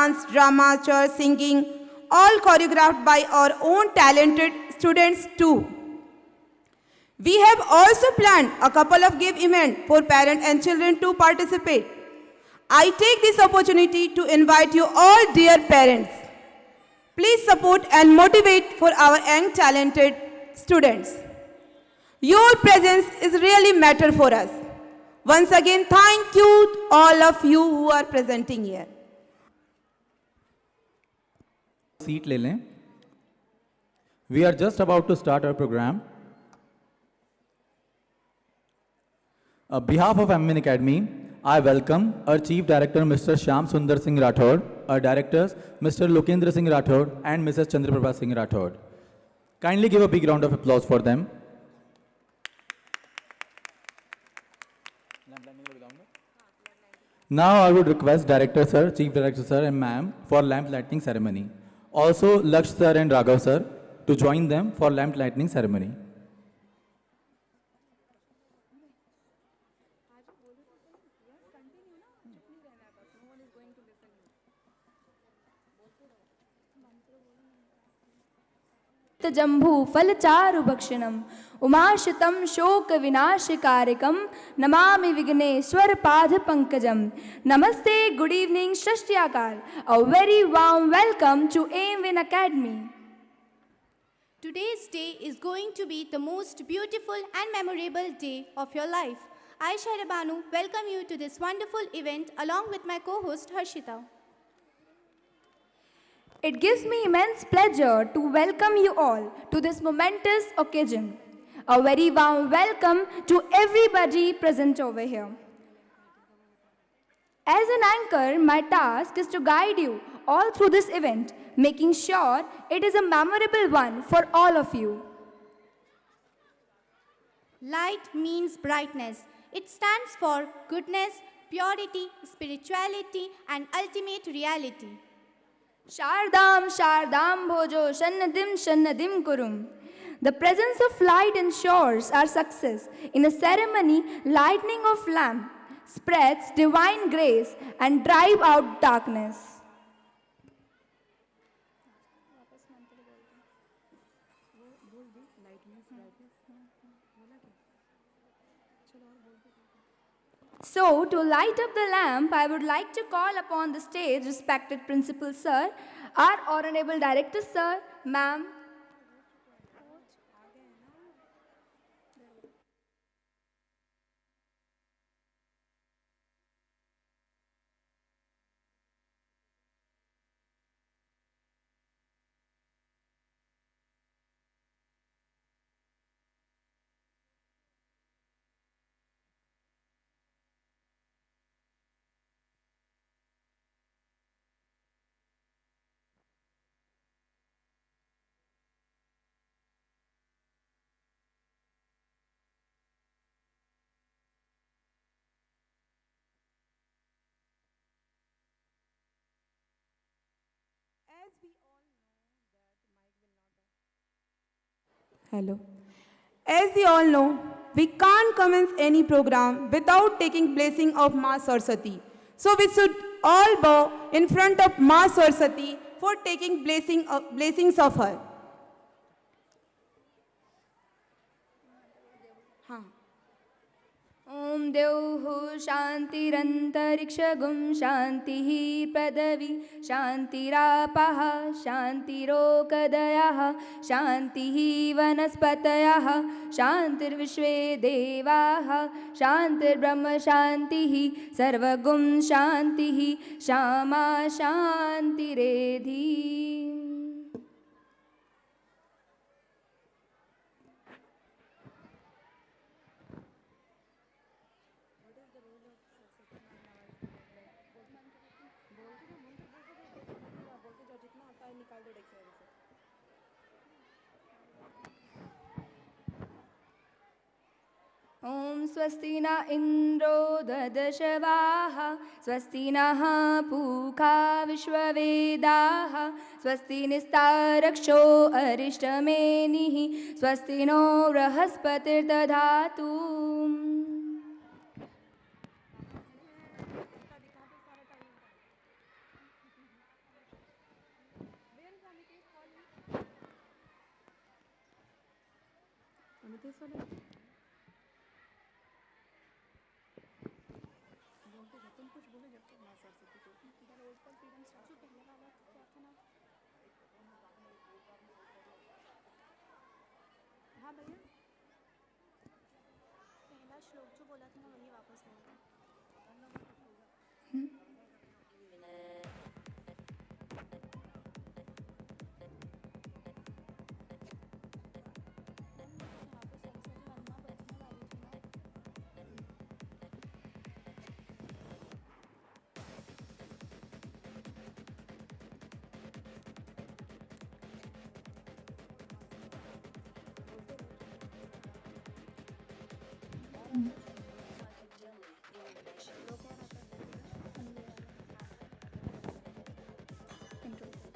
dance, drama, church, singing, all choreographed by our own talented students too. We have also planned a couple of game events for parents and children to participate. I take this opportunity to invite you all dear parents. Please support and motivate for our young talented students. Your presence is really matter for us. Once again, thank you all of you who are presenting here. Seat ले लें. We are just about to start our program. On behalf of MN Academy, I welcome our Chief Director Mr. Shyam Sundar Singh Rathod, our directors Mr. Lokendra Singh Rathod and Mrs. Chandraprabha Singh Rathod. Kindly give a big round of applause for them. Now I would request Director Sir, Chief Director Sir and Ma'am for lamp lighting ceremony. Also Laksh Sir and Raghav Sir to join them for lamp lighting ceremony. जम्भू फलचारु भक्षणम उमाशितम शोक विनाशकारकम नमामि विघ्नेश्वर पाद Pankajam. Namaste, good evening, Shashtiyakal. A very warm welcome to AIMWIN Academy. Today's day is going to be the most beautiful and memorable day of your life. I, Shaira Banu, welcome you to this wonderful event along with my co-host Harshita. It gives me immense pleasure to welcome you all to this momentous occasion. A very warm welcome to everybody present over here. As an anchor, my task is to guide you all through this event, making sure it is a memorable one for all of you. Light means brightness. It stands for goodness, purity, spirituality, and ultimate reality. Shardam, Shardam Bhojo, Shannadim, Shannadim Kurum. The presence of light ensures our success. In a ceremony, lightning of lamp spreads divine grace and drive out darkness. So, to light up the lamp, I would like to call upon the stage respected Principal Sir, our Honorable Director Sir, Ma'am. Hello. As we all know, we can't commence any program without taking blessing of Ma Saraswati. So we should all bow in front of Ma Saraswati for taking blessings of her. Om Devhu Shantirantariksha Shantihi Padavi Shantirapaha Shantirokadayaha Shantihi Vanaspatayaha Shantirvishve Devaha Shantir Brahma Shantihi Sarvagum Shantihi Shama Shantiredhi. Om Swasti na Indro Dadashavaha Swasti na Pukha Vishwavedaha Swasti Nistaraksho Arishtamenihi Swasti no Rahaspatir Dadhatu.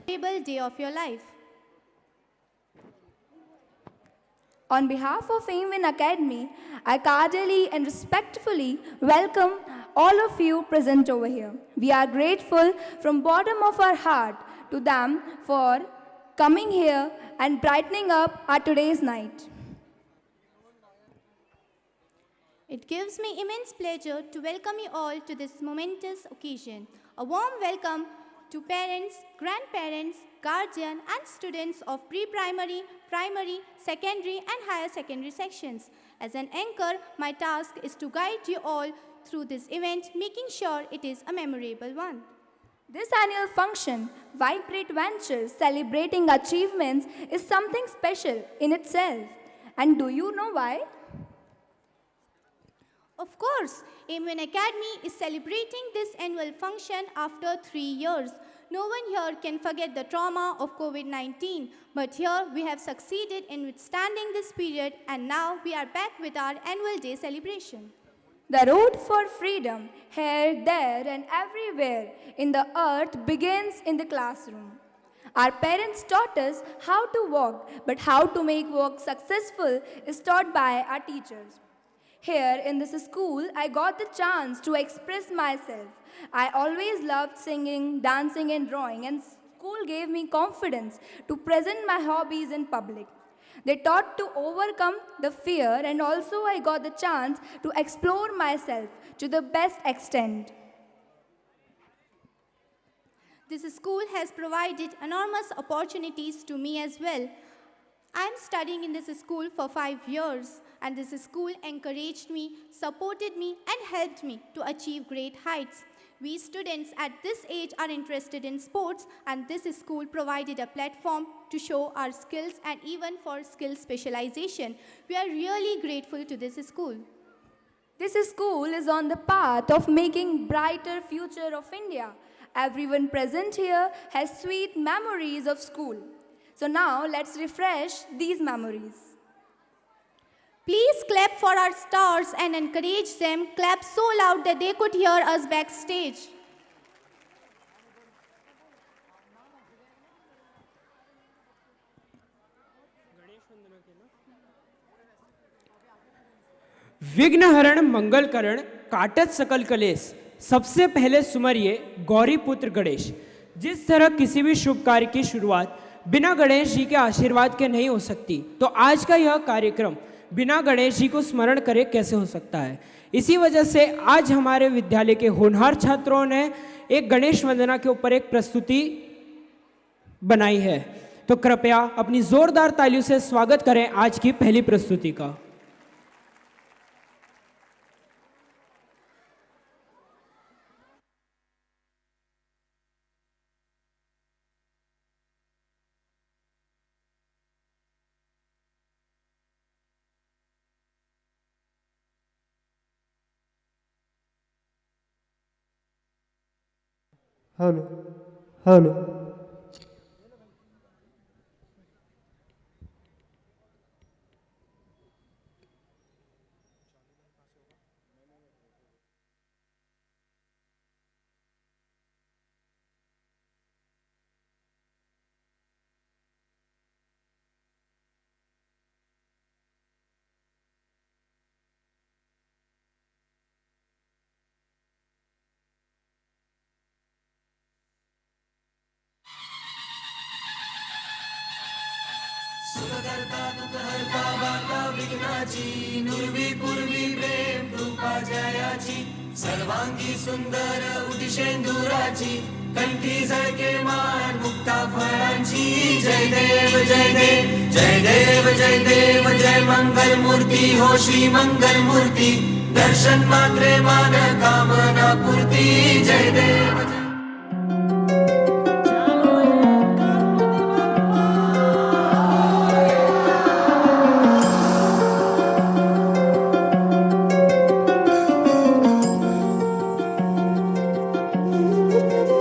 Memorable day of your life. On behalf of Aimwin Academy, I cordially and respectfully welcome all of you present over here. We are grateful from bottom of our heart to them for coming here and brightening up our today's night. It gives me immense pleasure to welcome you all to this momentous occasion. A warm welcome to parents, grandparents, guardians, and students of pre-primary, primary, secondary, and higher secondary sections. As an anchor, my task is to guide you all through this event, making sure it is a memorable one. This annual function, Vibrate Ventures Celebrating Achievements, is something special in itself. And do you know why? Of course, Aimwin Academy is celebrating this annual function after 3 years. No one here can forget the trauma of COVID-19, but here we have succeeded in withstanding this period, and now we are back with our annual day celebration. The road for freedom, here, there, and everywhere in the earth begins in the classroom. Our parents taught us how to walk, but how to make work successful is taught by our teachers. Here in this school, I got the chance to express myself. I always loved singing, dancing, and drawing, and school gave me confidence to present my hobbies in public. They taught to overcome the fear, and also I got the chance to explore myself to the best extent. This school has provided enormous opportunities to me as well. I am studying in this school for 5 years, and this school encouraged me, supported me, and helped me to achieve great heights. We students at this age are interested in sports, and this school provided a platform to show our skills and even for skill specialization. We are really grateful to this school. This school is on the path of making brighter future of India. Everyone present here has sweet memories of school. So now let's refresh these memories. Please clap for our stars and encourage them. Clap so loud that they could hear us backstage. विघ्नहरण मंगलकरण काटत सकल कलेश, सबसे पहले सुमरिए गौरी पुत्र गणेश। जिस तरह किसी भी शुभ कार्य की शुरुआत बिना गणेश जी के आशीर्वाद के नहीं हो सकती, तो आज का यह कार्यक्रम बिना गणेश जी को स्मरण करे कैसे हो सकता है। इसी वजह से आज हमारे विद्यालय के होनहार छात्रों ने एक गणेश वंदना के ऊपर एक प्रस्तुति बनाई है। तो कृपया अपनी जोरदार तालियों से स्वागत करें आज की पहली प्रस्तुति का। हेलो हेलो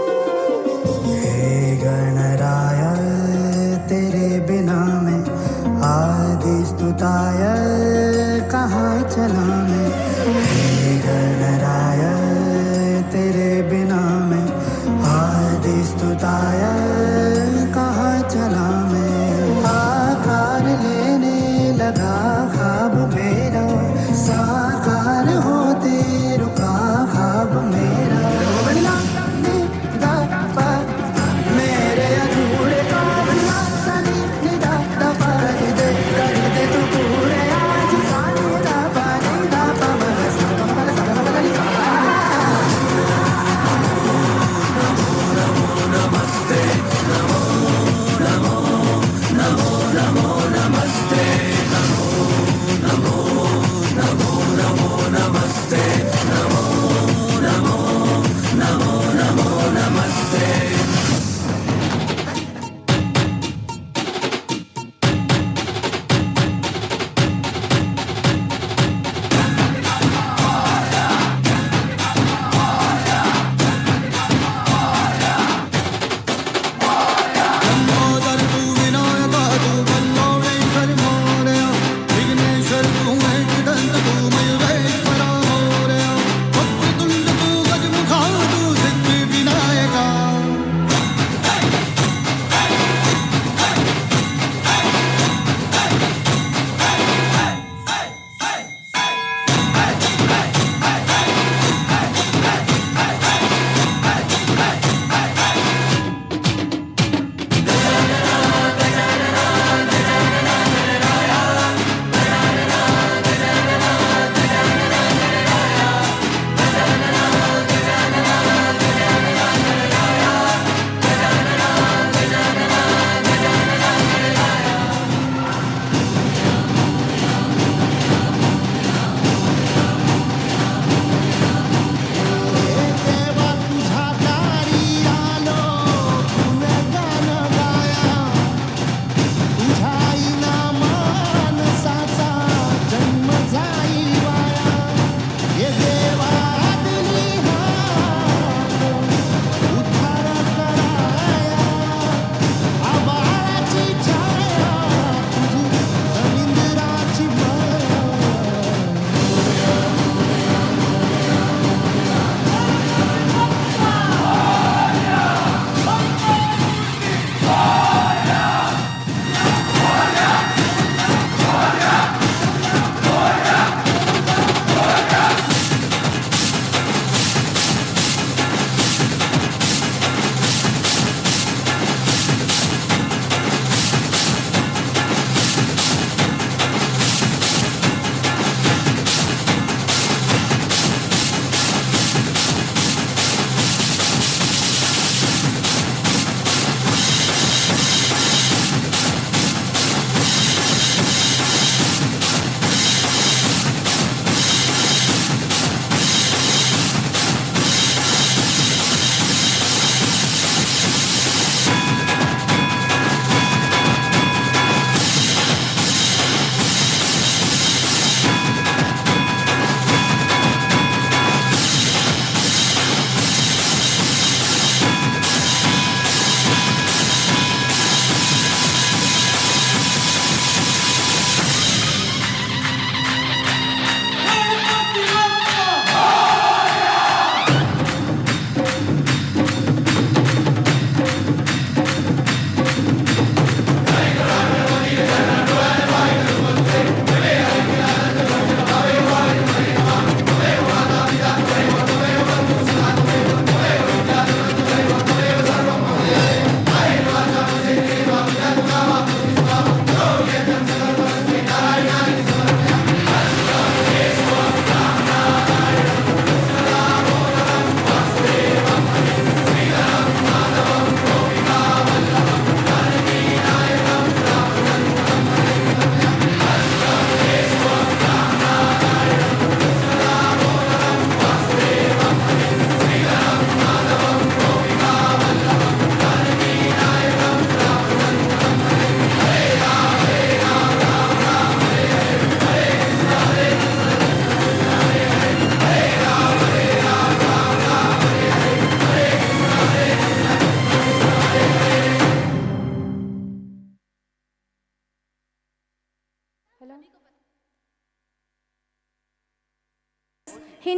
हे गणराय तेरे बिना मैं आदि स्तुताय कहाँ चला मैं। हे गणराय तेरे बिना मैं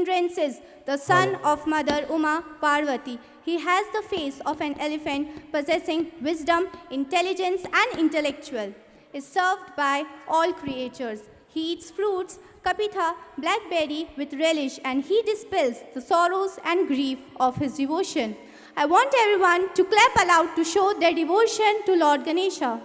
Indrances, the son of Mother Uma Parvati. He has the face of an elephant, possessing wisdom, intelligence, and intellectual. Is served by all creatures. He eats fruits, kapitha, blackberry with relish, and he dispels the sorrows and grief of his devotion. I want everyone to clap aloud to show their devotion to Lord Ganesha.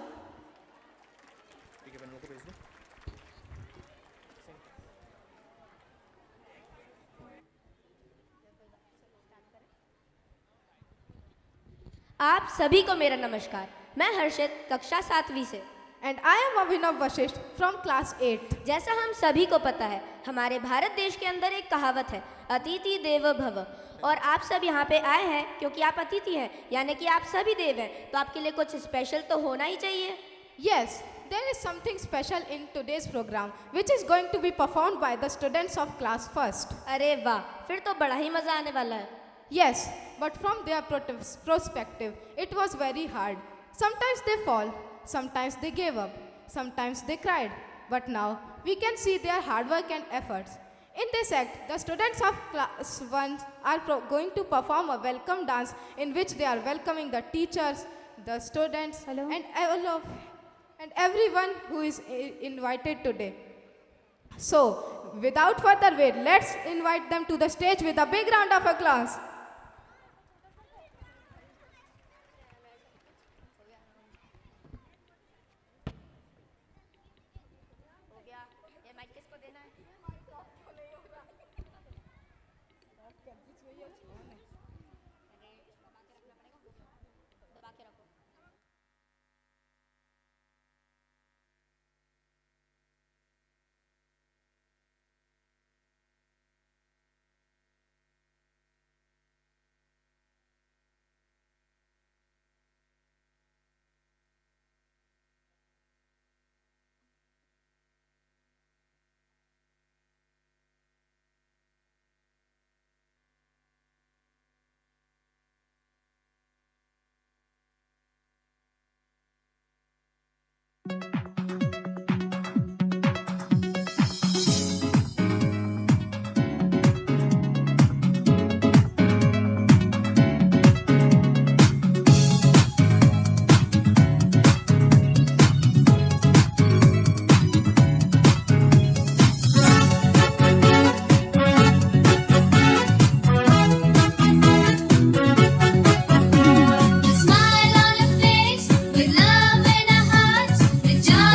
आप सभी को मेरा नमस्कार। मैं हर्षित कक्षा 7वीं से। And I am Abhinav Vashisht from class 8. जैसा हम सभी को पता है, हमारे भारत देश के अंदर एक कहावत है, अतिथि देवो भव। और आप सब यहाँ पे आए हैं क्योंकि आप अतिथि हैं, यानी कि आप सभी देव हैं, तो आपके लिए कुछ स्पेशल तो होना ही चाहिए। Yes, there is something special in today's program, which is going to be performed by the students of class 1st. अरे वाह, फिर तो बड़ा ही मजा आने वाला है। Yes, but from their perspective, it was very hard. Sometimes they fall, sometimes they gave up, sometimes they cried. But now we can see their hard work and efforts. In this act, the students of class 1 are going to perform a welcome dance in which they are welcoming the teachers, the students, and everyone who is invited today. So, without further wait, let's invite them to the stage with a big round of applause. Smile on your face with love in our hearts, with joy.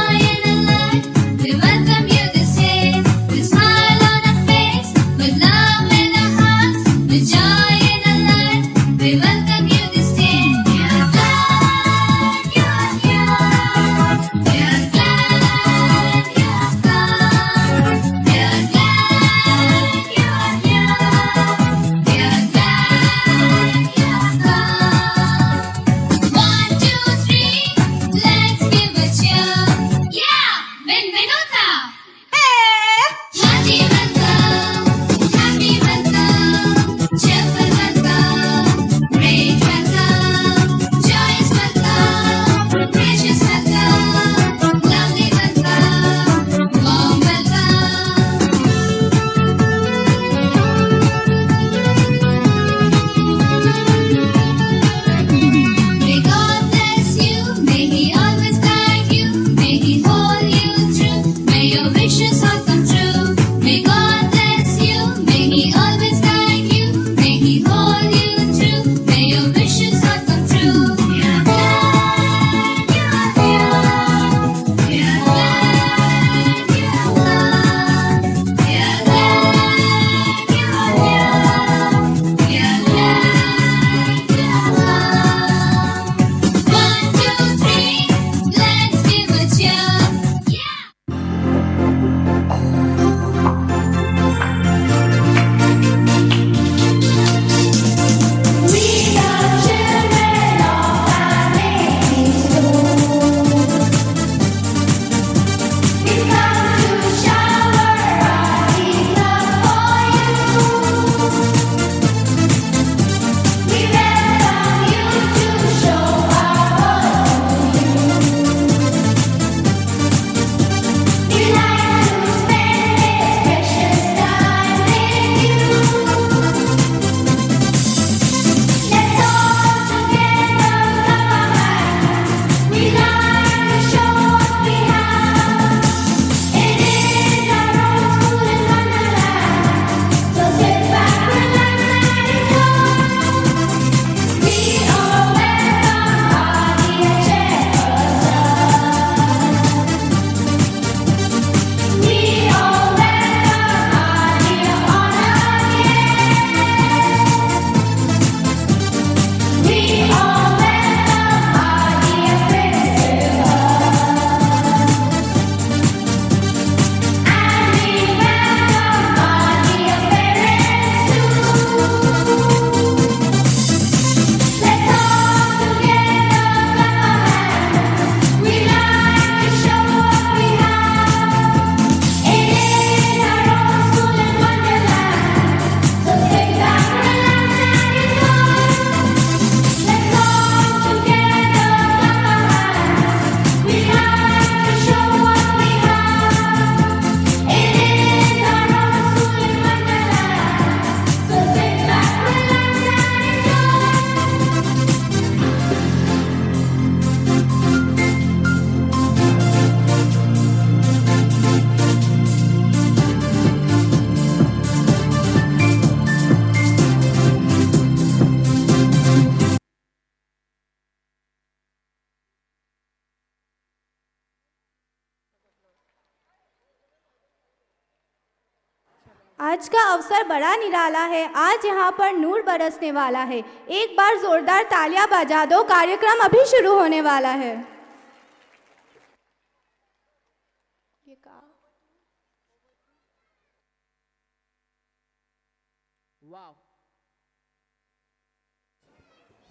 आज का अवसर बड़ा निराला है। आज यहाँ पर नूर बरसने वाला है। एक बार जोरदार तालियां बजा दो, कार्यक्रम अभी शुरू होने वाला है।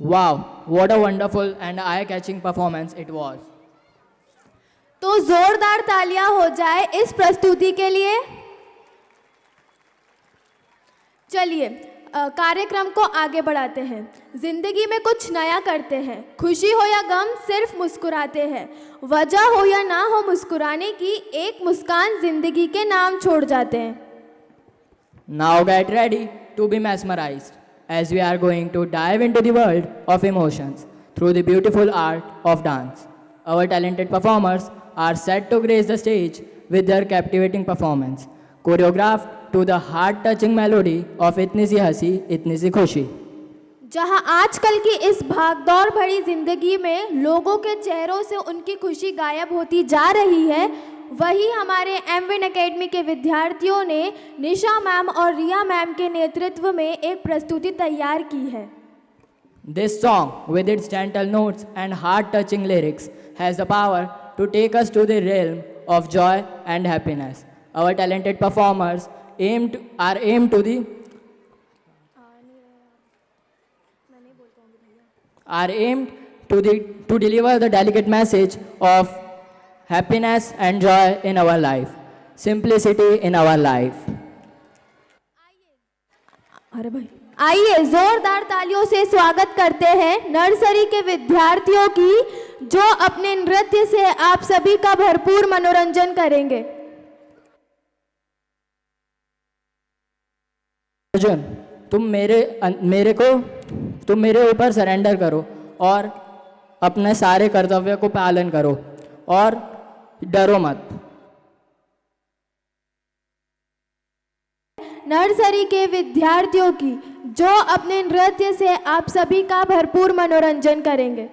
Wow, what a wonderful and eye-catching performance it was. तो जोरदार तालियां हो जाए इस प्रस्तुति के लिए। चलिए कार्यक्रम को आगे बढ़ाते हैं। जिंदगी में कुछ नया करते हैं, खुशी हो या गम सिर्फ मुस्कुराते हैं। वजह हो या ना हो मुस्कुराने की, एक मुस्कान जिंदगी के नाम छोड़ जाते हैं। Now get ready to be mesmerized as we are going to dive into the world of emotions through the beautiful art of dance. Our talented performers are set to grace the stage with their captivating performance, choreographed to the heart-touching melody of इतनी सी हंसी इतनी सी खुशी। जहां आजकल की इस भागदौड़ भरी जिंदगी में लोगों के चेहरों से उनकी खुशी गायब होती जा रही है, वही हमारे एमविन एकेडमी के विद्यार्थियों ने निशा मैम और रिया मैम के नेतृत्व में एक प्रस्तुति तैयार की है। This song, with its gentle notes and heart-touching lyrics, has the power to take us to the realm of joy and happiness. Our talented performers are aimed to deliver the delicate message of happiness and joy in our life, simplicity in our life. अरे भाई, आइए जोरदार तालियों से स्वागत करते हैं nursery के विद्यार्थियों की, जो अपने नृत्य से आप सभी का भरपूर मनोरंजन करेंगे। अर्जुन, तुम मेरे ऊपर सरेंडर करो और अपने सारे कर्तव्य को पालन करो और डरो मत। नर्सरी के विद्यार्थियों की, जो अपने नृत्य से आप सभी का भरपूर मनोरंजन करेंगे।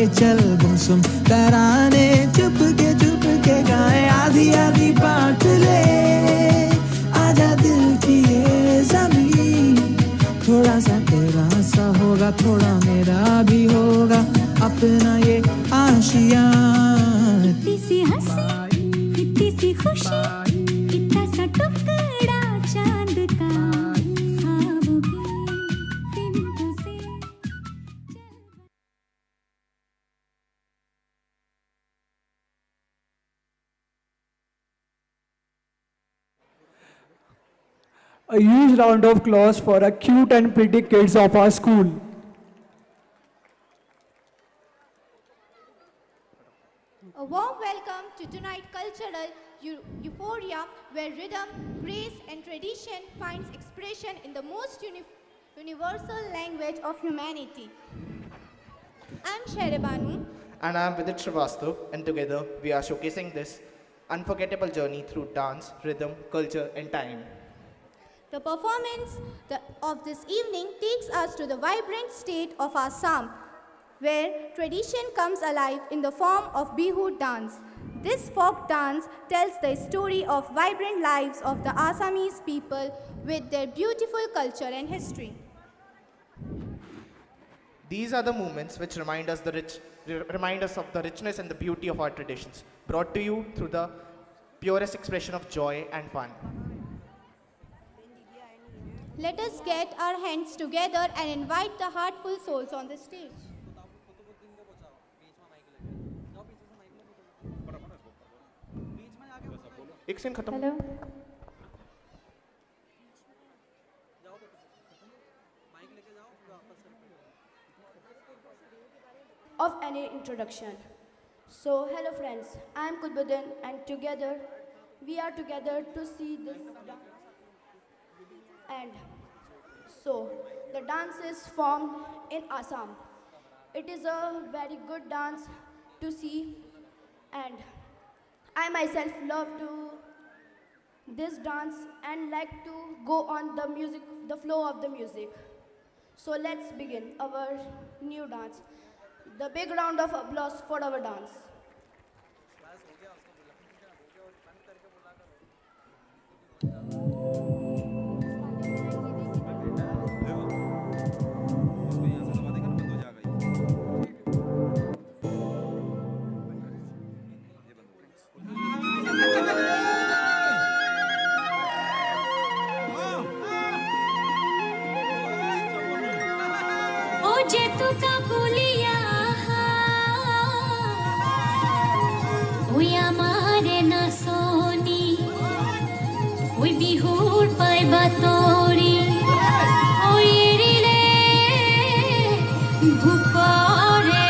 के चल गुमसुम तराने चुप के गाए आधी आधी बांट ले आजा दिल की ये जमीन थोड़ा सा तेरा सा होगा थोड़ा मेरा भी होगा अपना ये आशियाँ इतनी सी हंसी इतनी सी खुशी इतना सा टुकड़ा चांद का ख्वाबों के बिंदु से A huge round of applause for the cute and pretty kids of our school. A warm welcome to tonight's cultural euphoria where rhythm, grace and tradition finds expression in the most universal language of humanity. I'm Shahrabanu. And I'm Vidit Srivastav, and together we are showcasing this unforgettable journey through dance, rhythm, culture, and time. The performance of this evening takes us to the vibrant state of Assam, where tradition comes alive in the form of Bihu dance. This folk dance tells the story of vibrant lives of the Assamese people with their beautiful culture and history. These are the moments which remind us of the richness and the beauty of our traditions, brought to you through the purest expression of joy and fun. Let us get our hands together and invite the heartful souls on the stage. Hello. Of any introduction. So, hello friends, I am Kudbuddin and together, we are together to see this dance. And so, the dance is formed in Assam. It is a very good dance to see and I myself love to this dance and like to go on the music, the flow of the music. So let's begin our new dance. The big round of applause for our dance. ओ जे तू का बोलिया ওই আমারে না Sony ওই বিহুর পাইবা তোরি ওই রিলে ভুপরে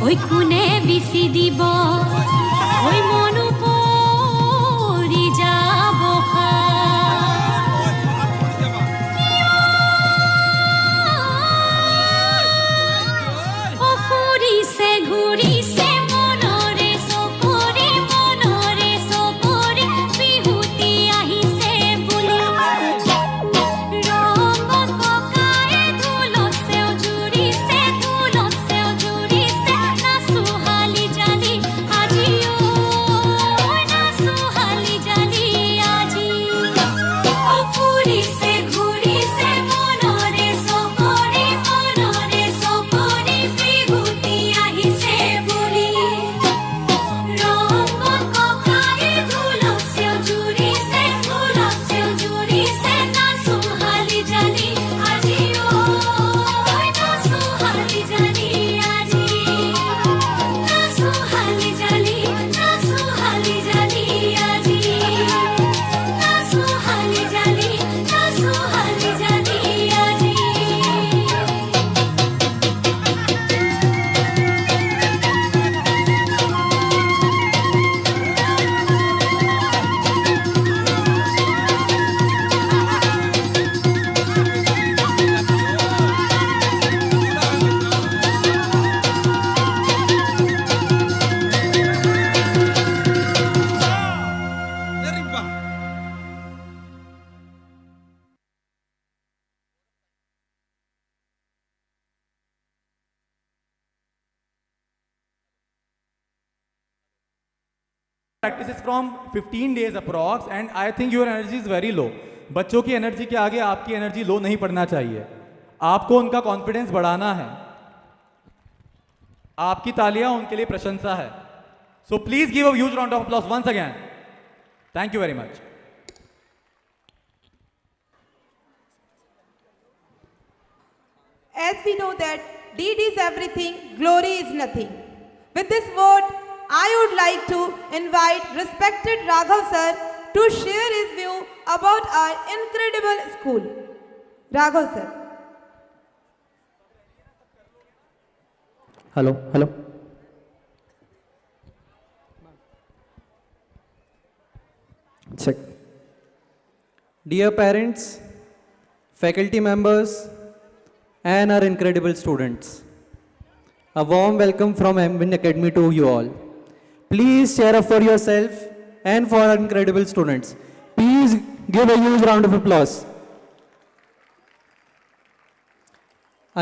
ওই কোনে বিসি দিব ওই মনু পৰি যাব ও ফুৰিছে ঘূৰিছে মনৰে চকৰি বিহুতি আহিছে বুলি ৰঙ ককায়ে ঢোলত চেও জুৰিছে নাচো হালি জালি আজিও নাচো হালি জালি আজি ও ফুৰিছে ঘূৰিছে মনৰে চকৰি বিহুতি আহিছে বুলি ৰঙ ককায়ে ঢোলত চেও জুৰিছে নাচো হালি জালি আজিও নাচো হালি জালি আজি নাচো হালি জালি আজি নাচো হালি জালি আজি Practice is from 15 days approx and I think your energy is very low. बच्चों की एनर्जी के आगे आपकी एनर्जी लो नहीं पड़ना चाहिए. आपको उनका कॉन्फिडेंस बढ़ाना है. आपकी तालियां उनके लिए प्रशंसा है. So please give a huge round of applause once again. Thank you very much. As we know that deed is everything, glory is nothing. With this word, I would like to invite respected Raghav sir to share his view about our incredible school. Raghav sir. Hello. Check. Dear parents, faculty members, and our incredible students, a warm welcome from MWin Academy to you all. Please cheer up for yourself and for our incredible students. Please give a huge round of applause.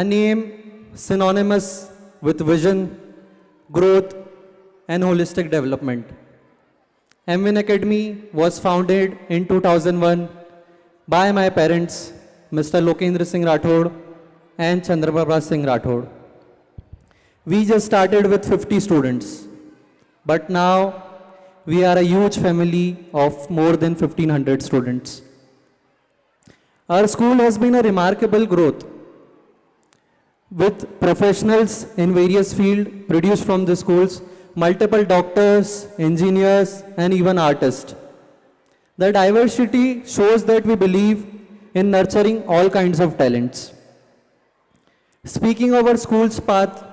A name synonymous with vision, growth, and holistic development. MWin Academy was founded in 2001 by my parents, Mr. Lokendra Singh Rathod and Chandraprabha Singh Rathod. We just started with 50 students, but now we are a huge family of more than 1500 students. Our school has been a remarkable growth with professionals in various fields produced from the schools, multiple doctors, engineers, and even artists. The diversity shows that we believe in nurturing all kinds of talents. Speaking of our school's path,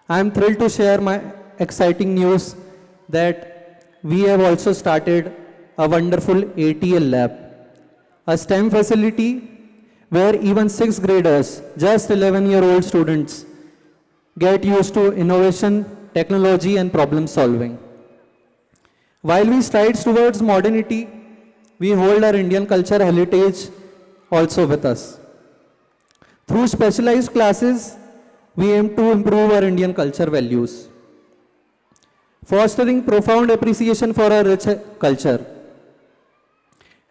I am thrilled to share my exciting news that we have also started a wonderful ATL lab, a STEM facility where even 6th graders, just 11-year-old students, get used to innovation, technology, and problem solving. While we strive towards modernity, we hold our Indian culture heritage also with us. Through specialized classes, we aim to improve our Indian culture values, fostering profound appreciation for our rich culture.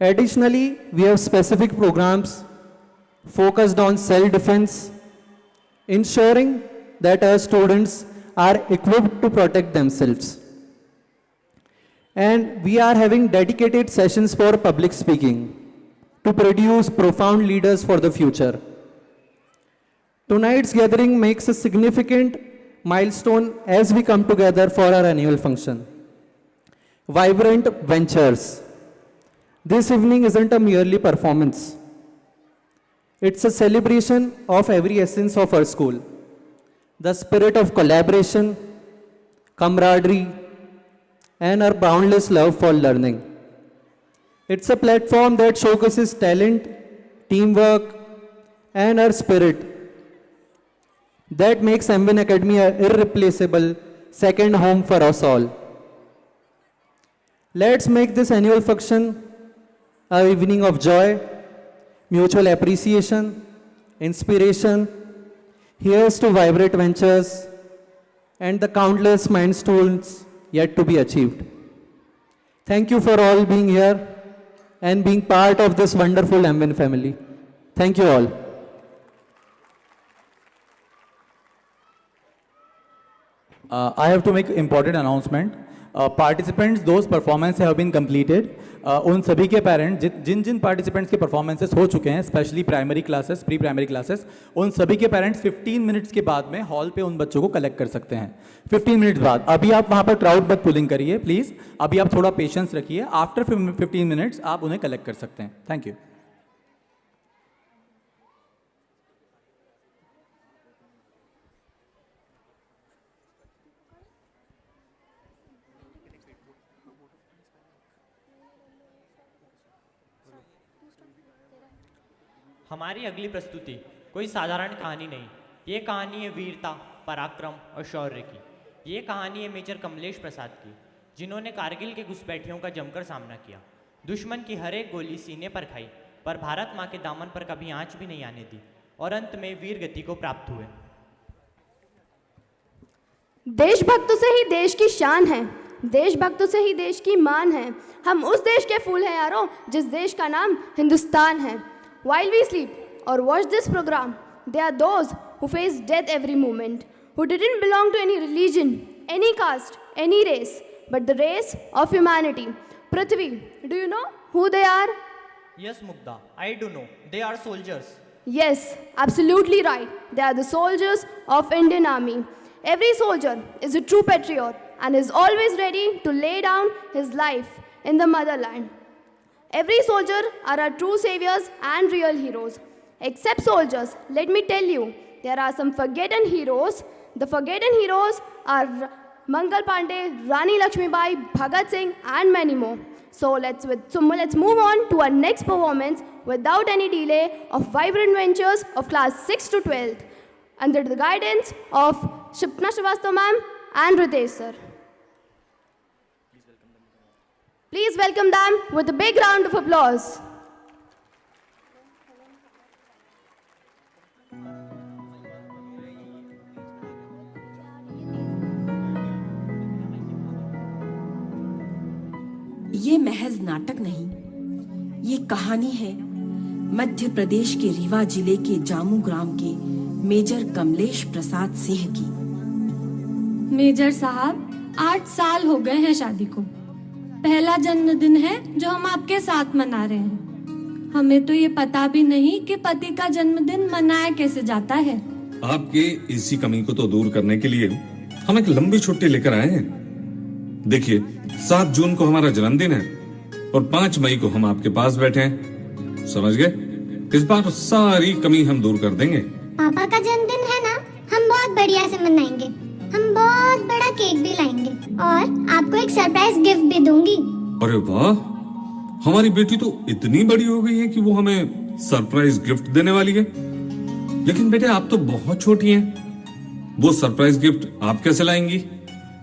Additionally, we have specific programs focused on self-defense, ensuring that our students are equipped to protect themselves. And we are having dedicated sessions for public speaking to produce profound leaders for the future. Tonight's gathering makes a significant milestone as we come together for our annual function. Vibrant Ventures. This evening isn't a merely performance. It's a celebration of every essence of our school. the spirit of collaboration, camaraderie, and our boundless love for learning. It's a platform that showcases talent, teamwork, and our spirit that makes MWin Academy an irreplaceable second home for us all. Let's make this annual function an evening of joy, mutual appreciation, inspiration. Here's to vibrant ventures and the countless milestones yet to be achieved. Thank you for all being here and being part of this wonderful MWin family. Thank you all. I have to make important announcement. Participants, those performances have been completed. उन सभी के parents जिन जिन participants के performances हो चुके हैं, specially primary classes, pre primary classes, उन सभी के पेरेंट्स 15 मिनट्स के बाद में हॉल पे उन बच्चों को कलेक्ट कर सकते हैं. 15 मिनट्स बाद. अभी आप वहाँ पर क्राउड मत पुलिंग करिए प्लीज़. अभी आप थोड़ा पेशेंस रखिए. आफ्टर 15 मिनट्स आप उन्हें कलेक्ट कर सकते हैं. Thank you. हमारी अगली प्रस्तुति कोई साधारण कहानी नहीं. ये कहानी है वीरता, पराक्रम और शौर्य की. ये कहानी है मेजर कमलेश प्रसाद की, जिन्होंने कारगिल के घुसपैठियों का जमकर सामना किया. दुश्मन की हर एक गोली सीने पर खाई, पर भारत माँ के दामन पर कभी आंच भी नहीं आने दी और अंत में वीर गति को प्राप्त हुए. देशभक्तों से ही देश की शान है, देशभक्तों से ही देश की मान है. हम उस देश के फूल हैं यारों, जिस देश का नाम हिंदुस्तान है. While we sleep or watch this program, there are those who face death every moment, who didn't belong to any religion, any caste, any race, but the race of humanity. Prithvi, do you know who they are? Yes, Mugdha, I do know. They are soldiers. Yes, absolutely right. They are the soldiers of Indian Army. Every soldier is a true patriot and is always ready to lay down his life in the motherland. Every soldier are our true saviors and real heroes. Except soldiers, let me tell you, there are some forgotten heroes. The forgotten heroes are Mangal Pandey, Rani Lakshmibai, Bhagat Singh and many more. So let's move on to our next performance without any delay of vibrant ventures of class 6 to 12 under the guidance of Shipna Srivastava ma'am and Ritesh sir. Please welcome them with a big round of applause. ये महज नाटक नहीं, ये कहानी है मध्य प्रदेश के रीवा जिले के जामू ग्राम के मेजर कमलेश प्रसाद सिंह की. मेजर साहब, 8 साल हो गए हैं शादी को. पहला जन्मदिन है जो हम आपके साथ मना रहे हैं. हमें तो ये पता भी नहीं कि पति का जन्मदिन मनाया कैसे जाता है. आपके इसी कमी को तो दूर करने के लिए हम एक लंबी छुट्टी लेकर आए हैं. देखिए, 7 जून को हमारा जन्मदिन है और 5 मई को हम आपके पास बैठे हैं. समझ गए? इस बार सारी कमी हम दूर कर देंगे. पापा का जन्मदिन है ना, हम बहुत बढ़िया से मनाएंगे. हम बहुत बड़ा केक भी लाएंगे और आपको एक सरप्राइज गिफ्ट भी दूंगी. अरे वाह, हमारी बेटी तो इतनी बड़ी हो गई है कि वो हमें सरप्राइज गिफ्ट देने वाली है. लेकिन बेटे, आप तो बहुत छोटी हैं. वो सरप्राइज गिफ्ट आप कैसे लाएंगी?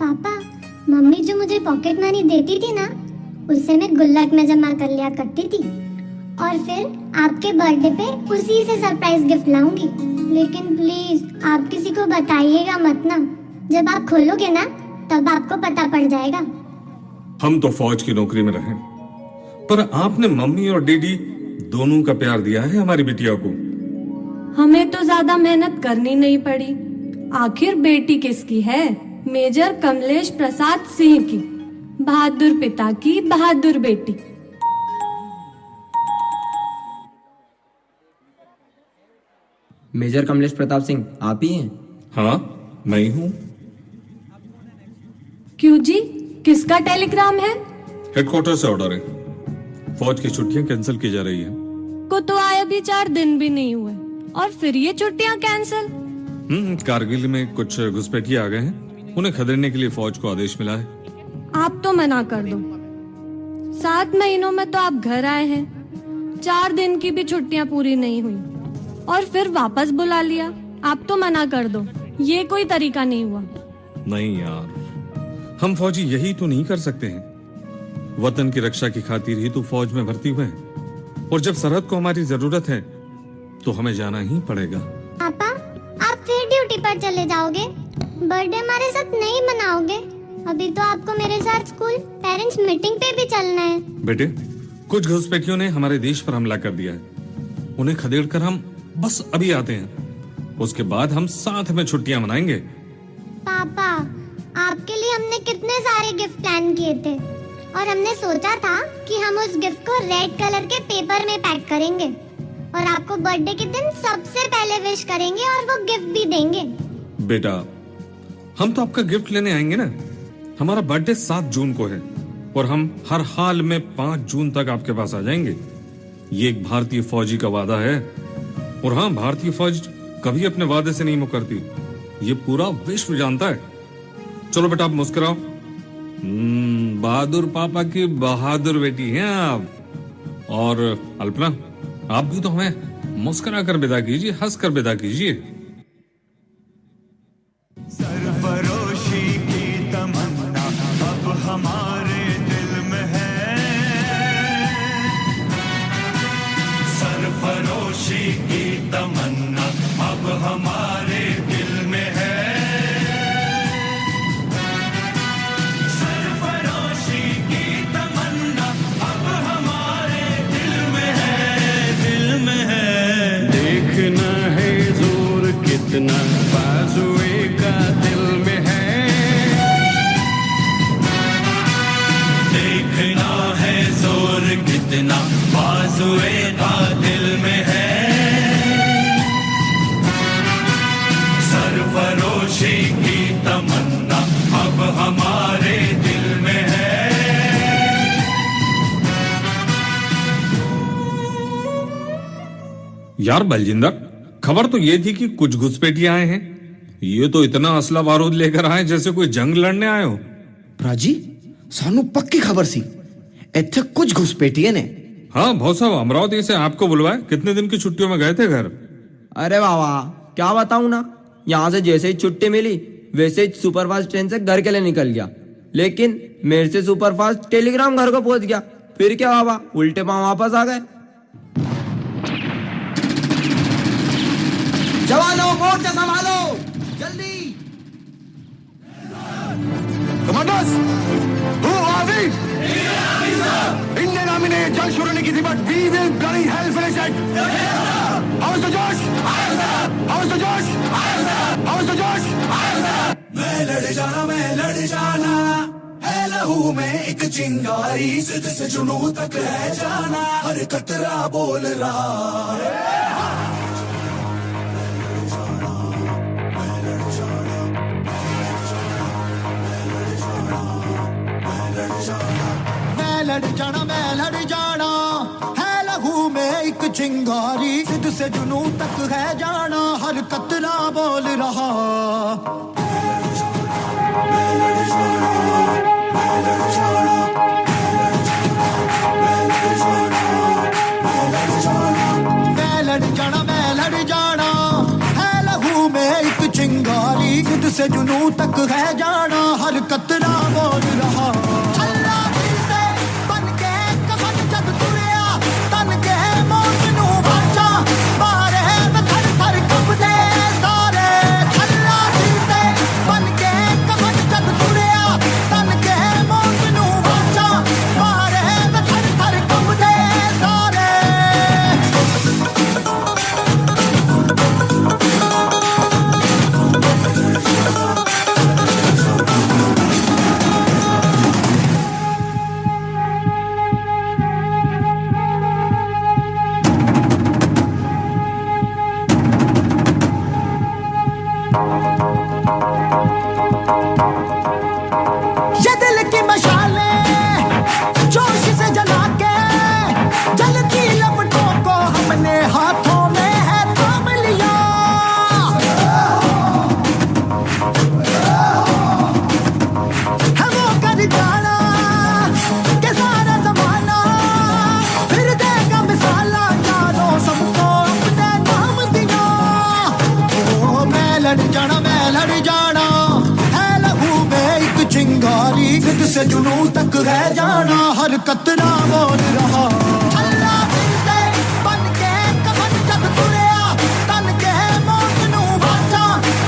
पापा, मम्मी जो मुझे पॉकेट मनी देती थी ना, उससे मैं गुल्लक में जमा कर लिया करती थी और फिर आपके बर्थडे पे उसी से सरप्राइज गिफ्ट लाऊंगी. लेकिन प्लीज आप किसी को बताइएगा मत ना. जब आप खोलोगे ना, तब आपको पता पड़ जाएगा. हम तो फौज की नौकरी में रहे, पर आपने मम्मी और डैडी दोनों का प्यार दिया है हमारी बिटिया को. हमें तो ज्यादा मेहनत करनी नहीं पड़ी. आखिर बेटी किसकी है? मेजर कमलेश प्रसाद सिंह की, बहादुर पिता की बहादुर बेटी. मेजर कमलेश प्रताप सिंह आप ही हैं? हाँ, मैं ही हूँ. क्यों जी, किसका टेलीग्राम है? हेडक्वार्टर से ऑर्डर है. फौज की छुट्टियां कैंसिल की जा रही है. को तो आए अभी 4 दिन भी नहीं हुए और फिर ये छुट्टियां कैंसिल. कारगिल में कुछ घुसपैठिए आ गए हैं, उन्हें खदेड़ने के लिए फौज को आदेश मिला है। आप तो मना कर दो। 7 महीनों में तो आप घर आए हैं, 4 दिन की भी छुट्टियां पूरी नहीं हुई और फिर वापस बुला लिया। आप तो मना कर दो, ये कोई तरीका नहीं हुआ। नहीं यार, हम फौजी यही तो नहीं कर सकते हैं। वतन की रक्षा की खातिर ही तो फौज में भर्ती हुए हैं, और जब सरहद को हमारी जरूरत है तो हमें जाना ही पड़ेगा। पापा, आप फिर ड्यूटी पर चले जाओगे? बर्थडे हमारे साथ नहीं मनाओगे? अभी तो आपको मेरे साथ स्कूल पेरेंट्स मीटिंग पे भी चलना है। बेटे, कुछ घुसपैठियों ने हमारे देश पर हमला कर दिया है, उन्हें खदेड़कर हम बस अभी आते हैं, उसके बाद हम साथ में छुट्टियां मनाएंगे। पापा, आपके लिए हमने कितने सारे गिफ्ट प्लान किए थे और हमने सोचा था कि हम उस गिफ्ट को रेड कलर के पेपर में पैक करेंगे और आपको बर्थडे के दिन सबसे पहले विश करेंगे और वो गिफ्ट भी देंगे। बेटा, हम तो आपका गिफ्ट लेने आएंगे ना। हमारा बर्थडे 7 जून को है और हम हर हाल में 5 जून तक आपके पास आ जाएंगे। ये एक भारतीय फौजी का वादा है, और हाँ, भारतीय फौज कभी अपने वादे से नहीं मुकरती, ये पूरा विश्व जानता है। चलो बेटा, आप मुस्कुराओ। बहादुर पापा की बहादुर बेटी हैं आप। और अल्पना, आप भी तो हमें मुस्कुरा कर विदा कीजिए, हंस कर विदा कीजिए। सरफरोशी की तमन्ना अब हमारे दिल में है, सरफरोशी की तमन्ना अब हमारे दिल में है, सरफरोशी की तमन्ना अब हमारे दिल में है, दिल में है। देखना है जोर कितना बाजुए का दिल में है, देखना है जोर कितना बाजुए का दिल में है, सरफरोशी की तमन्ना अब हमारे दिल में है। यार बलजिंदर, खबर तो ये थी कि कुछ घुसपैठिए आए हैं। ये तो इतना असला बारूद लेकर आए जैसे कोई जंग लड़ने आए हो। प्राजी, सानू पक्की खबर सी, इत्थे कुछ घुसपैठिए ने। हाँ बहुत साहब, अमरावती से आपको बुलवाए, कितने दिन की छुट्टियों में गए थे घर? अरे वाह, क्या बताऊं ना, यहाँ से जैसे ही छुट्टी मिली वैसे ही सुपरफास्ट ट्रेन से घर के लिए निकल गया, लेकिन मेरे से सुपरफास्ट टेलीग्राम घर को पहुंच गया। फिर क्या हुआ, उल्टे पांव वापस आ गए। जवानों, मोर्चा संभालो जल्दी। Commanders, who are we? Indian Army ने जंग शुरू नहीं की थी, but we will bloody hell finish it. How is the Josh? How is the Josh? How is the Josh? मैं लड़ जाना है लहू में एक चिंगारी, जिद से जुनून तक रह जाना, हर कतरा बोल रहा। मैं लड़ जाना है लहू में एक चिंगारी, जिद से जुनून तक है जाना, हर कतरा बोल रहा। मैं लड़ जाना है लहू में एक चिंगारी, जिद से जुनून तक है जाना, हर कतरा बोल रहा। से जुनून तक है जाना, हर कतरा बोल रहा। अल्लाह दिलते बन के कफन जब तुरिया, तन के मौत नू बाचा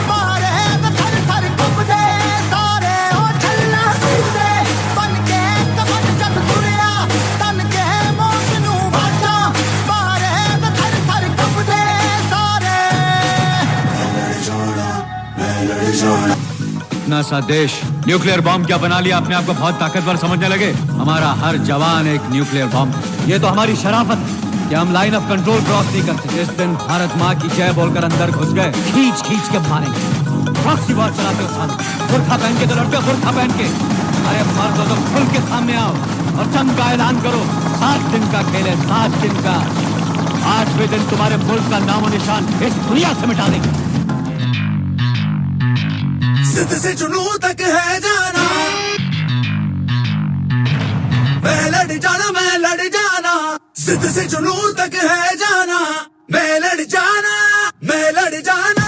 मारे थर थर कंबदे सारे। ओ छल्ला दिलते बन के कफन जब तुरिया, तन के मौत नू बाचा मारे थर थर कंबदे सारे। अपना सा देश न्यूक्लियर बॉम्ब क्या बना लिया, अपने आप को बहुत ताकतवर समझने लगे। हमारा हर जवान एक न्यूक्लियर बॉम्ब। ये तो हमारी शराफत कि हम लाइन ऑफ कंट्रोल क्रॉस नहीं करते। इस दिन भारत माँ की जय बोलकर अंदर घुस गए, खींच खींच के मारेंगे। प्रॉक्सी वॉर चलाते हो साथ, बुर्खा पहन के तो लड़के, बुर्खा पहन के। अरे मर्द तो खुल के सामने आओ और जंग का ऐलान करो। 7 दिन का खेल है, 7 दिन का। 8वें दिन तुम्हारे मुल्क का नामो निशान इस दुनिया से मिटा देंगे। जिद से जुनून तक है जाना, मैं लड़ जाना, मैं लड़ जाना। जिद से जुनून तक है जाना, मैं लड़ जाना, मैं लड़ जाना।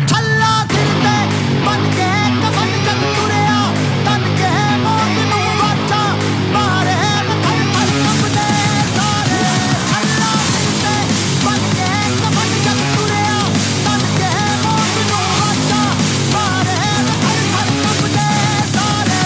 छल्ला दिलते बन के कफन जब तुरिया, तन के मौत नू बाचा मारे थर थर कंबदे सारे। छल्ला दिलते बन के कफन जब तुरिया, तन के मौत नू बाचा मारे थर थर कंबदे सारे।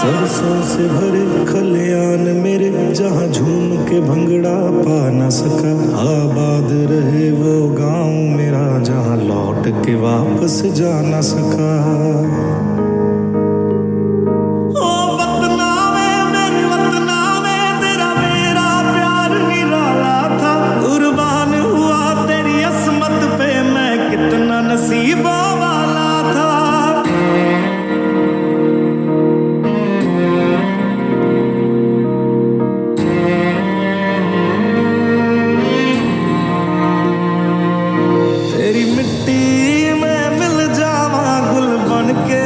सरसों से भरे खलियान मेरे, जहाँ झूम के भंगड़ा पा न सका। आबाद रहे वो गांव मेरा, जहाँ लौट के वापस जा न सका। ओ वतना में मेरे वतना में, तेरा मेरा प्यार निराला था। कुर्बान हुआ तेरी असमत पे, मैं कितना नसीबों वाला था। तेरी मिट्टी में मिल जावा, गुल बन के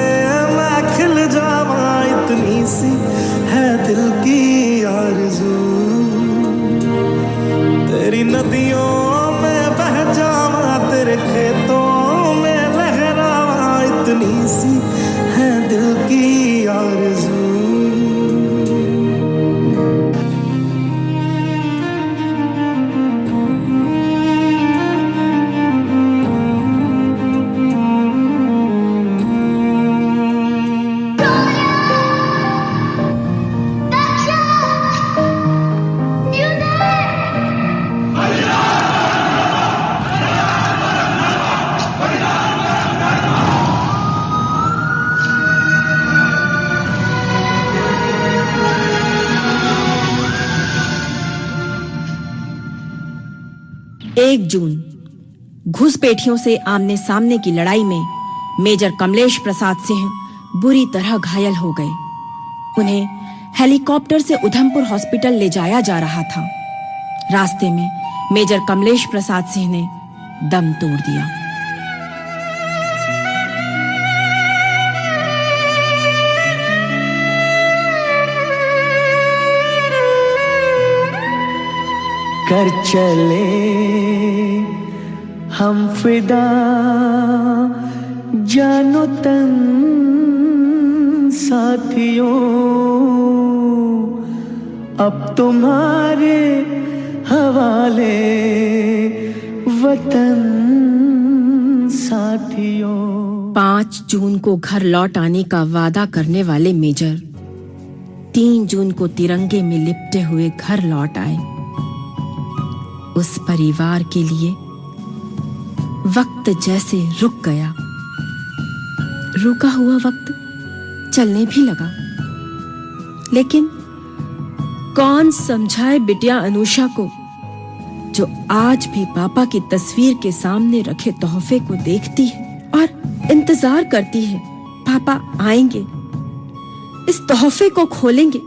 मैं खिल जावा। इतनी सी है दिल की आरज़ू, तेरी नदियों में बह जावा, तेरे खेतों में लहरावा। इतनी सी है दिल की आरज़ू। एक जून घुसपैठियों से आमने सामने की लड़ाई में मेजर कमलेश प्रसाद सिंह बुरी तरह घायल हो गए। उन्हें हेलीकॉप्टर से उधमपुर हॉस्पिटल ले जाया जा रहा था। रास्ते में मेजर कमलेश प्रसाद सिंह ने दम तोड़ दिया। कर चले हम फिदा, जानो तन साथियों। अब तुम्हारे हवाले वतन साथियों। 5 जून को घर लौट आने का वादा करने वाले मेजर 3 जून को तिरंगे में लिपटे हुए घर लौट आए। उस परिवार के लिए वक्त जैसे रुक गया। रुका हुआ वक्त चलने भी लगा, लेकिन कौन समझाए बिटिया अनुषा को, जो आज भी पापा की तस्वीर के सामने रखे तोहफे को देखती है और इंतजार करती है पापा आएंगे, इस तोहफे को खोलेंगे।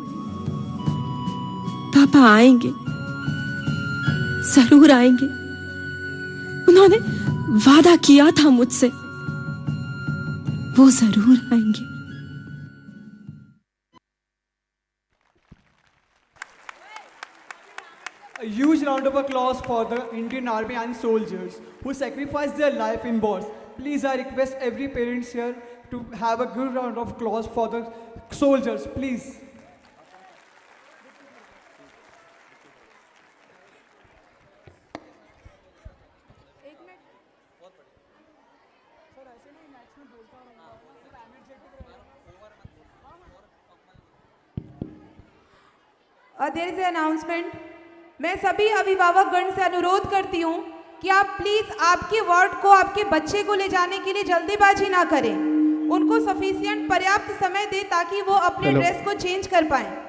पापा आएंगे, जरूर आएंगे। उन्होंने वादा किया था मुझसे, वो जरूर आएंगे। A huge round of applause for the Indian Army and soldiers who sacrificed their life in wars. Please, I request every parents here to have a good round of applause for the soldiers, please. There is announcement. मैं सभी अभिभावक गण से अनुरोध करती हूँ कि आप प्लीज आपके वार्ड को आपके बच्चे को ले जाने के लिए जल्दीबाजी ना करें, उनको सफिशिएंट पर्याप्त समय दें ताकि वो अपने ड्रेस को चेंज कर पाएं।